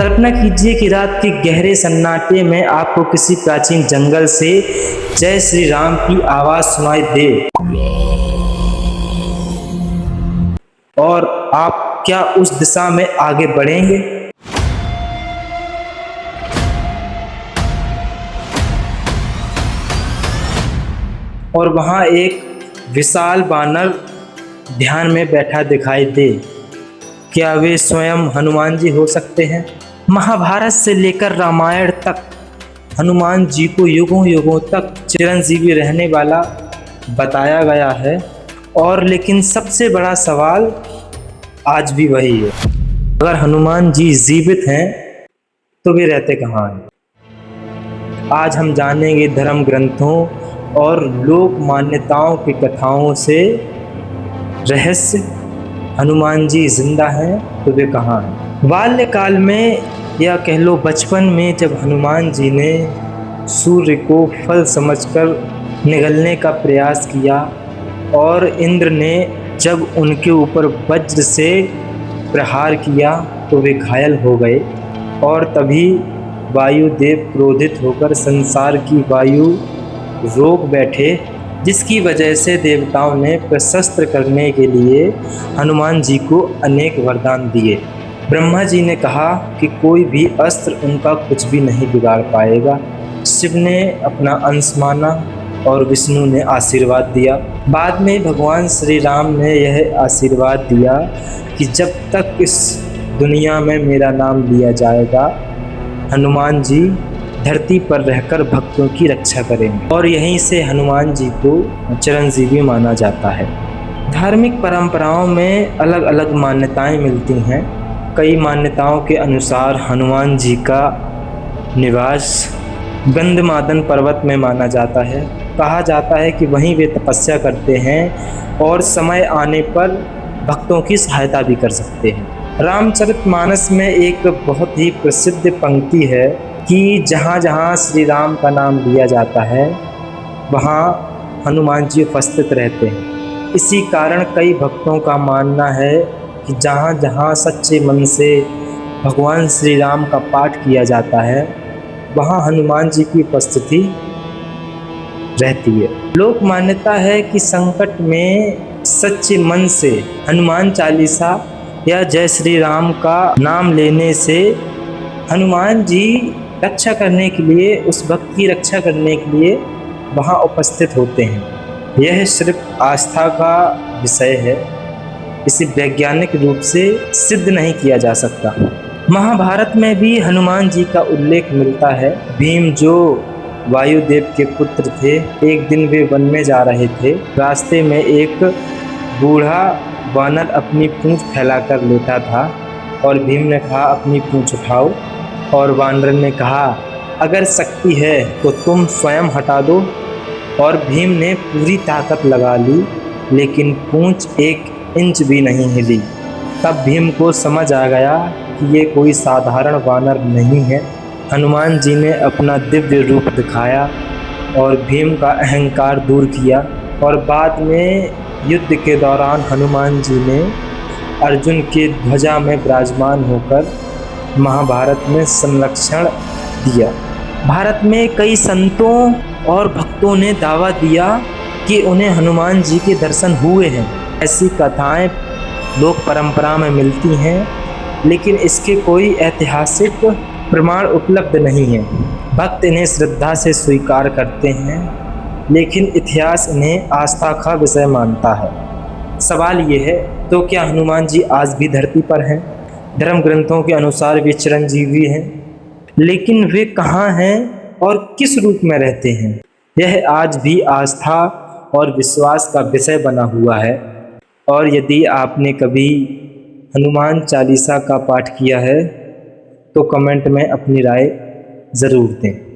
कल्पना कीजिए कि रात के गहरे सन्नाटे में आपको किसी प्राचीन जंगल से जय श्री राम की आवाज सुनाई दे, और आप क्या उस दिशा में आगे बढ़ेंगे? और वहां एक विशाल वानर ध्यान में बैठा दिखाई दे, क्या वे स्वयं हनुमान जी हो सकते हैं? महाभारत से लेकर रामायण तक हनुमान जी को युगों युगों तक चिरंजीवी रहने वाला बताया गया है, और लेकिन सबसे बड़ा सवाल आज भी वही है, अगर हनुमान जी जीवित हैं तो वे रहते कहाँ हैं? आज हम जानेंगे धर्म ग्रंथों और लोक मान्यताओं की कथाओं से रहस्य, हनुमान जी जिंदा हैं तो वे कहाँ हैं? बाल्यकाल में या कह लो बचपन में, जब हनुमान जी ने सूर्य को फल समझकर निगलने का प्रयास किया और इंद्र ने जब उनके ऊपर वज्र से प्रहार किया तो वे घायल हो गए, और तभी वायुदेव क्रोधित होकर संसार की वायु रोक बैठे, जिसकी वजह से देवताओं ने प्रशस्त्र करने के लिए हनुमान जी को अनेक वरदान दिए। ब्रह्मा जी ने कहा कि कोई भी अस्त्र उनका कुछ भी नहीं बिगाड़ पाएगा। शिव ने अपना अंश माना और विष्णु ने आशीर्वाद दिया। बाद में भगवान श्री राम ने यह आशीर्वाद दिया कि जब तक इस दुनिया में मेरा नाम लिया जाएगा, हनुमान जी धरती पर रहकर भक्तों की रक्षा करेंगे, और यहीं से हनुमान जी को चिरंजीवी माना जाता है। धार्मिक परंपराओं में अलग अलग मान्यताएं मिलती हैं। कई मान्यताओं के अनुसार हनुमान जी का निवास गंधमादन पर्वत में माना जाता है। कहा जाता है कि वहीं वे तपस्या करते हैं और समय आने पर भक्तों की सहायता भी कर सकते हैं। रामचरितमानस में एक बहुत ही प्रसिद्ध पंक्ति है कि जहाँ जहाँ श्री राम का नाम लिया जाता है वहाँ हनुमान जी उपस्थित रहते हैं। इसी कारण कई भक्तों का मानना है कि जहाँ जहाँ सच्चे मन से भगवान श्री राम का पाठ किया जाता है वहाँ हनुमान जी की उपस्थिति रहती है। लोक मान्यता है कि संकट में सच्चे मन से हनुमान चालीसा या जय श्री राम का नाम लेने से हनुमान जी रक्षा करने के लिए, उस भक्त की रक्षा करने के लिए वहाँ उपस्थित होते हैं। यह सिर्फ आस्था का विषय है, इसे वैज्ञानिक रूप से सिद्ध नहीं किया जा सकता। महाभारत में भी हनुमान जी का उल्लेख मिलता है। भीम जो वायुदेव के पुत्र थे, एक दिन वे वन में जा रहे थे। रास्ते में एक बूढ़ा वानर अपनी पूंछ फैलाकर लेटा था और भीम ने कहा अपनी पूंछ उठाओ, और वानर ने कहा अगर शक्ति है तो तुम स्वयं हटा दो, और भीम ने पूरी ताकत लगा ली लेकिन पूंछ 1 इंच भी नहीं हिली। तब भीम को समझ आ गया कि ये कोई साधारण वानर नहीं है। हनुमान जी ने अपना दिव्य रूप दिखाया और भीम का अहंकार दूर किया, और बाद में युद्ध के दौरान हनुमान जी ने अर्जुन के ध्वजा में विराजमान होकर महाभारत में संरक्षण दिया। भारत में कई संतों और भक्तों ने दावा दिया कि उन्हें हनुमान जी के दर्शन हुए हैं। ऐसी कथाएं लोक परंपरा में मिलती हैं, लेकिन इसके कोई ऐतिहासिक प्रमाण उपलब्ध नहीं है। भक्त इन्हें श्रद्धा से स्वीकार करते हैं, लेकिन इतिहास इन्हें आस्था का विषय मानता है। सवाल ये है, तो क्या हनुमान जी आज भी धरती पर हैं? धर्म ग्रंथों के अनुसार वे चिरंजीवी हैं, लेकिन वे कहाँ हैं और किस रूप में रहते हैं? यह आज भी आस्था और विश्वास का विषय बना हुआ है। और यदि आपने कभी हनुमान चालीसा का पाठ किया है तो कमेंट में अपनी राय ज़रूर दें।